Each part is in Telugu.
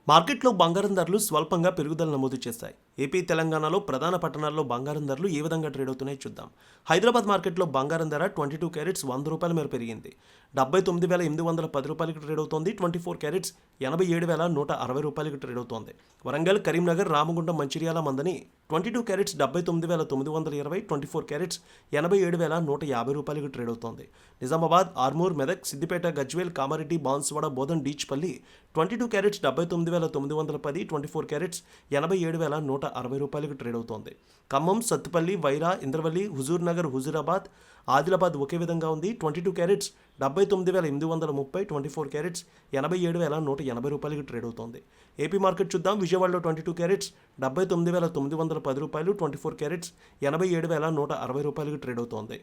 మార్కెట్లో బంగారం ధరలు స్వల్పంగా పెరుగుదల నమోదు చేశాయి. ఏపీ, తెలంగాణలో ప్రధాన పట్టణాల్లో బంగారం ధరలు ఏ విధంగా ట్రేడ్ అవుతున్నాయో చూద్దాం. హైదరాబాద్ మార్కెట్లో బంగారం ధర 22 క్యారెట్స్ ₹100 మేర పెరిగింది. 79,810 రూపాయలకి ట్రేడ్ అవుతోంది. 24 క్యారెట్స్ ₹87,160 ట్రేడ్ అవుతోంది. వరంగల్, కరీంనగర్, రామగుండం, మంచిర్యాల, మందని 22 క్యారెట్స్ 79,920, 24 క్యారెట్స్ ₹87,150 ట్రేడ్ అవుతోంది. Nizamabad, Armoor, Medak, Siddipet, Gajwel, Kamareddy, Banswada, Bodhan, Dichpally 22 carats 79,910, 24 carats ₹87,160 trade అవుతోంది. ఖమ్మం, సత్తుపల్లి, వైరా, ఇంద్రవల్లి, హుజూర్ నగర్, హుజూరాబాద్, ఆదిలాబాద్ ఒకే విధంగా ఉంది. 22 క్యారెట్స్ 79,830, 24 క్యారెట్స్ ₹87,180 ట్రేడ్ అవుతోంది. ఏపీ మార్కెట్ చూద్దాం. విజయవాడలో 22 క్యారెట్స్ ₹79,910, 24 క్యారెట్స్ ₹87,160 ట్రేడ్ అవుతోంది.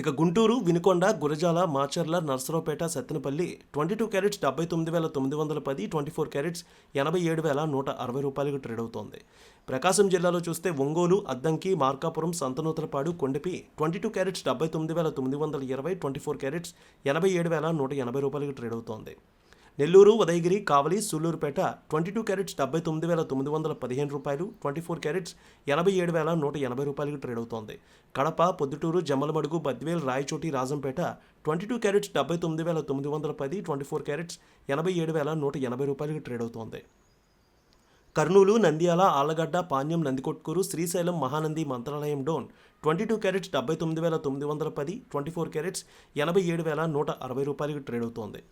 ఇక Guntur, Vinukonda, Gurazala, Macherla, Narasaraopet, Sattenapalli 22 carats 79,910, 24 carats ₹87,160 trade అవుతోంది. ప్రకాశం జిల్లాలో చూస్తే Ongole, Addanki, Markapuram, Santhanuthalapadu, Kondapi 22 carats 79,920, 24 carats ₹87,180 trade అవుతోంది. Nellore, Udayagiri, Kavali, Sullurpeta 22 carats ₹79,915, 24 carats ₹87,180 trade అవుతోంది. Kadapa, Proddatur, Jammalamadugu, Badvel, Rayachoti, Rajampet 22 carats 79,910, 24 carats ₹87,180 trade అవుతోంది. Kurnool, Nandyal, Allagadda, Panyam, Nandikotkur, Srisailam, Mahanandi, Mantralayam, Dhone 22 carats 79,910, 24 carats ₹87,160 trade అవుతోంది.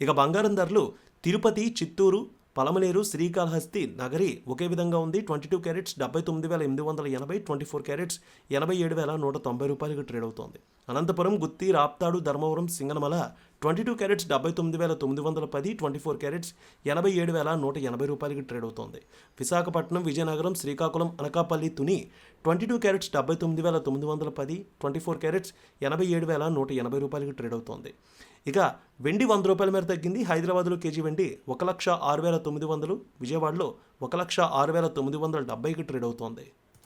ఇక బంగారం ధరలు తిరుపతి, చిత్తూరు, పలమనేరు, శ్రీకాళహస్తి, నగరి ఒకే విధంగా ఉంది. 22 క్యారెట్స్ 79,880, 24 క్యారెట్స్ ₹87,190 ట్రేడ్ అవుతోంది. Anantapuram, Gooty, Raptadu, Dharmavaram, Singanamala 22 carats 79,910, 24 carats ₹87,180 trade అవుతోంది. Visakhapatnam, Vizianagaram, Srikakulam, Anakapalli, Tuni 22 carats 79,910, 24 carats ₹87,180 trade అవుతోంది. ఇక వెండి ₹100 మేర తగ్గింది. హైదరాబాద్లో కేజీ వెండి 1,06,900, విజయవాడలో 1,06,970 ట్రేడ్ అవుతోంది.